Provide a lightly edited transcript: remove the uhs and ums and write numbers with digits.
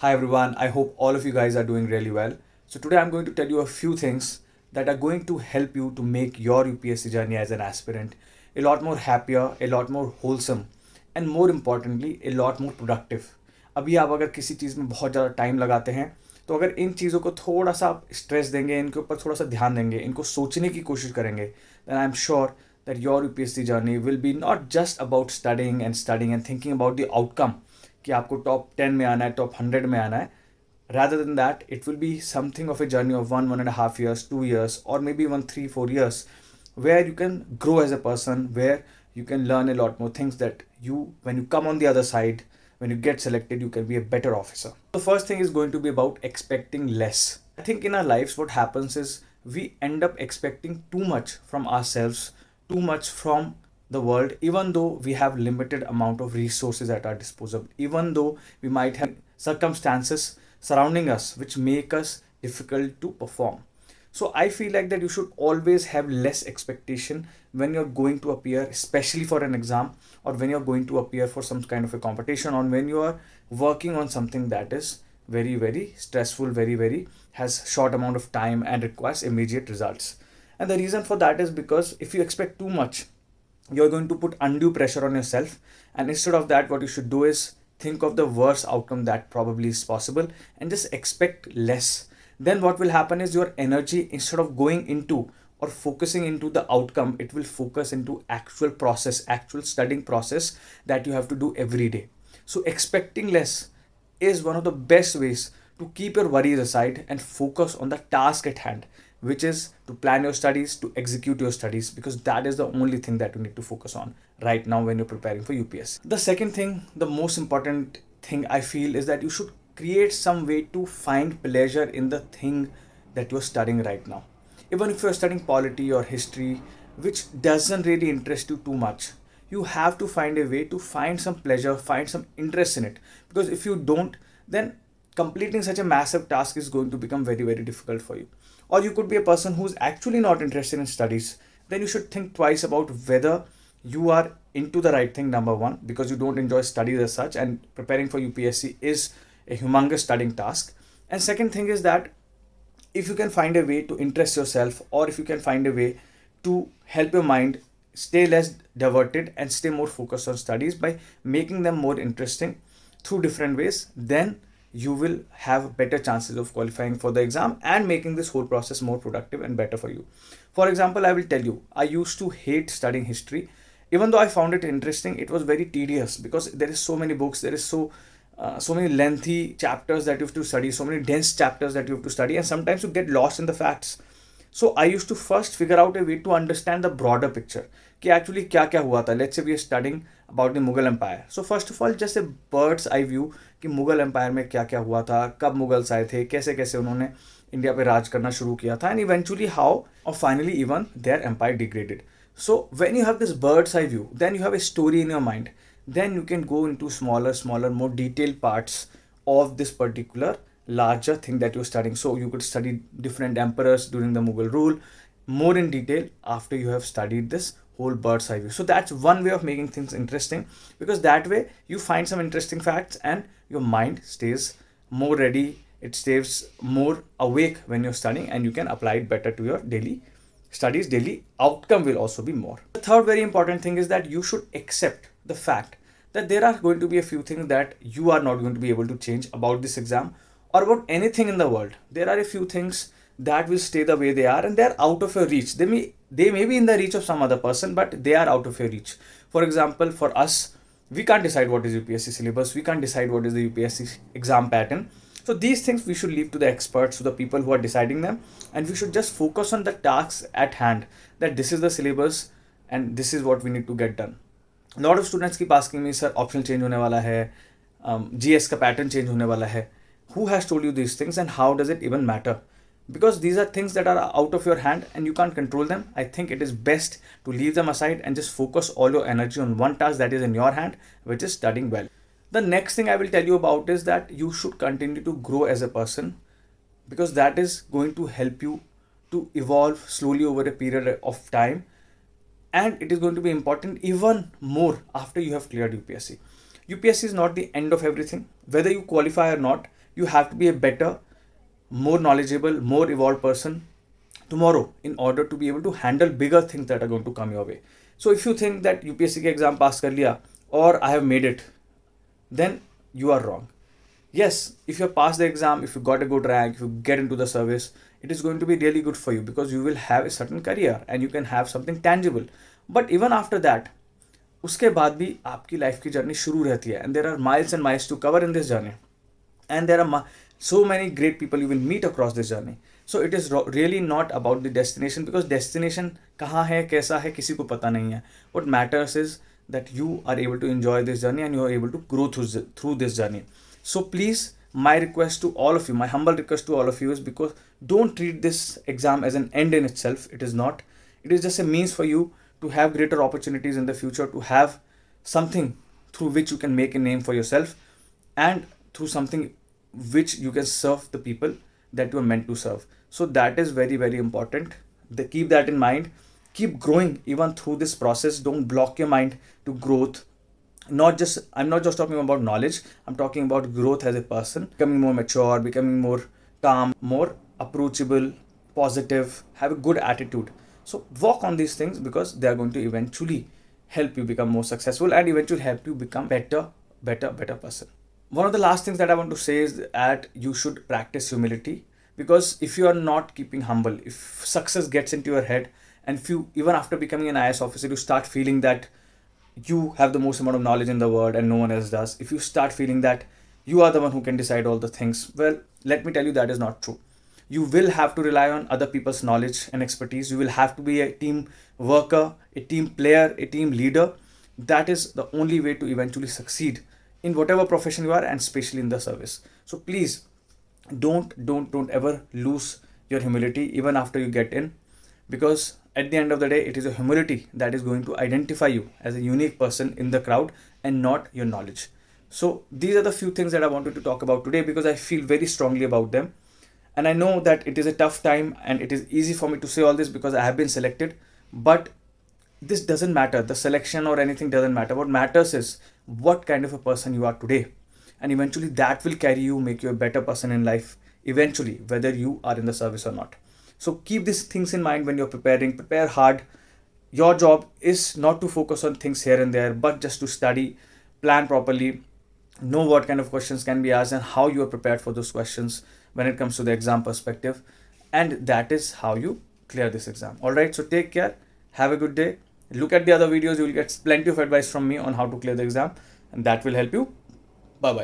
Hi everyone, I hope all of you guys are doing really well. So today I'm going to tell you a few things that are going to help you to make your UPSC journey as an aspirant a lot more happier, a lot more wholesome and more importantly a lot more productive. अभी आप अगर किसी चीज़ में बहुत ज़्यादा time लगाते हैं तो अगर इन चीज़ों को थोड़ा सा आप स्ट्रेस देंगे, इनके ऊपर थोड़ा सा ध्यान देंगे, इनको सोचने की कोशिश करेंगे, then I'm sure that your UPSC journey will be not just about studying and thinking about the outcome कि आपको टॉप 10 में आना है, टॉप 100 में आना है. Rather than that, it will be something of a journey of 1.5 years, 2 years, or maybe even 3, 4 years, where you can grow as a person, where you can learn a lot more things that when you come on the other side, when you get selected, you can be a better officer. The first thing is going to be about expecting less. I think in our lives, what happens is we end up expecting too much from ourselves, too much from the world, even though we have limited amount of resources at our disposal, even though we might have circumstances surrounding us which make us difficult to perform. So I feel like that you should always have less expectation when you're going to appear, especially for an exam, or when you're going to appear for some kind of a competition, or when you are working on something that is very, very stressful, very, very has short amount of time and requires immediate results. And the reason for that is because if you expect too much, you're going to put undue pressure on yourself. And instead of that, what you should do is think of the worst outcome that probably is possible and just expect less. Then what will happen is your energy, instead of going into or focusing into the outcome, it will focus into actual process, actual studying process that you have to do every day. So expecting less is one of the best ways to keep your worries aside and focus on the task at hand, which is to plan your studies, to execute your studies, because that is the only thing that you need to focus on right now when you're preparing for UPSC. The second thing, the most important thing I feel, is that you should create some way to find pleasure in the thing that you're studying right now. Even if you're studying polity or history, which doesn't really interest you too much, you have to find a way to find some pleasure, find some interest in it. Because if you don't, then completing such a massive task is going to become very, very difficult for you. Or you could be a person who's actually not interested in studies. Then you should think twice about whether you are into the right thing, number one, because you don't enjoy studies as such, and preparing for UPSC is a humongous studying task. And second thing is that if you can find a way to interest yourself, or if you can find a way to help your mind stay less diverted and stay more focused on studies by making them more interesting through different ways, then you will have better chances of qualifying for the exam and making this whole process more productive and better for you. For example, I will tell you, I used to hate studying history. Even though I found it interesting, it was very tedious because there is so many books, there is so many lengthy chapters that you have to study, so many dense chapters that you have to study, and sometimes you get lost in the facts. So I used to first figure out a way to understand the broader picture कि actually क्या क्या हुआ था. Let's say we are studying about the Mughal Empire. So first of all, just a bird's eye view कि Mughal empire में क्या क्या हुआ था, कब मुगल्स आए थे, कैसे कैसे उन्होंने इंडिया पे राज करना शुरू किया था, एंड इवेंचुअली हाउ और finally even their empire degraded. So when you have this bird's eye view, then you have a story in your mind. Then you can go into smaller, more detailed parts of this particular larger thing that you're studying. So you could study different emperors during the Mughal rule more in detail after you have studied this whole bird's eye view. So that's one way of making things interesting, because that way you find some interesting facts and your mind stays more ready, it stays more awake when you're studying, and you can apply it better to your daily studies. Daily outcome will also be more. The third very important thing is that you should accept the fact that there are going to be a few things that you are not going to be able to change about this exam or about anything in the world. There are a few things that will stay the way they are, and they're out of your reach. They may be in the reach of some other person, but they are out of your reach. For example, for us, we can't decide what is UPSC syllabus, we can't decide what is the UPSC exam pattern. So these things we should leave to the experts, to the people who are deciding them, and we should just focus on the tasks at hand, that this is the syllabus and this is what we need to get done. A lot of students keep asking me, sir, optional change होने वाला है, GS का pattern change होने वाला है. Who has told you these things, and how does it even matter? Because these are things that are out of your hand and you can't control them. I think it is best to leave them aside and just focus all your energy on one task that is in your hand, which is studying well. The next thing I will tell you about is that you should continue to grow as a person, because that is going to help you to evolve slowly over a period of time, and it is going to be important even more after you have cleared UPSC. UPSC is not the end of everything. Whether you qualify or not, You have to be a better, more knowledgeable, more evolved person tomorrow in order to be able to handle bigger things that are going to come your way. So if you think that UPSC के exam pass कर लिया or I have made it, then you are wrong. Yes, if you pass the exam, if you got a good rank, if you get into the service, it is going to be really good for you because you will have a certain career and you can have something tangible. But even after that, उसके बाद भी आपकी life की journey शुरू रहती है, and there are miles and miles to cover in this journey, and there are so many great people you will meet across this journey. So it is really not about the destination, because destination कहाँ है कैसा है किसी को पता नहीं है. What matters is that you are able to enjoy this journey and you are able to grow through this journey. So please, my request to all of you, my humble request to all of you is, because don't treat this exam as an end in itself. It is not. It is just a means for you to have greater opportunities in the future, to have something through which you can make a name for yourself, and through something which you can serve the people that you are meant to serve. So that is very, very important. Keep that in mind. Keep growing even through this process. Don't block your mind to growth. I'm not just talking about knowledge. I'm talking about growth as a person, becoming more mature, becoming more calm, more approachable, positive, have a good attitude. So work on these things, because they are going to eventually help you become more successful and eventually help you become better person. One of the last things that I want to say is that you should practice humility, because if you are not keeping humble, if success gets into your head, and if you, even after becoming an IS officer, you start feeling that you have the most amount of knowledge in the world and no one else does, if you start feeling that you are the one who can decide all the things, well, let me tell you, that is not true. You will have to rely on other people's knowledge and expertise. You will have to be a team worker, a team player, a team leader. That is the only way to eventually succeed in whatever profession you are, and especially in the service. So please don't ever lose your humility even after you get in, because at the end of the day, it is your humility that is going to identify you as a unique person in the crowd, and not your knowledge. So these are the few things that I wanted to talk about today, because I feel very strongly about them. And I know that it is a tough time and it is easy for me to say all this because I have been selected, but this doesn't matter. The selection or anything doesn't matter. What matters is what kind of a person you are today. And eventually that will carry you, make you a better person in life, eventually, whether you are in the service or not. So keep these things in mind when you're preparing. Prepare hard. Your job is not to focus on things here and there, but just to study, plan properly, know what kind of questions can be asked and how you are prepared for those questions when it comes to the exam perspective. And that is how you clear this exam. All right, so take care. Have a good day. Look at the other videos. You will get plenty of advice from me on how to clear the exam, and that will help you. Bye bye.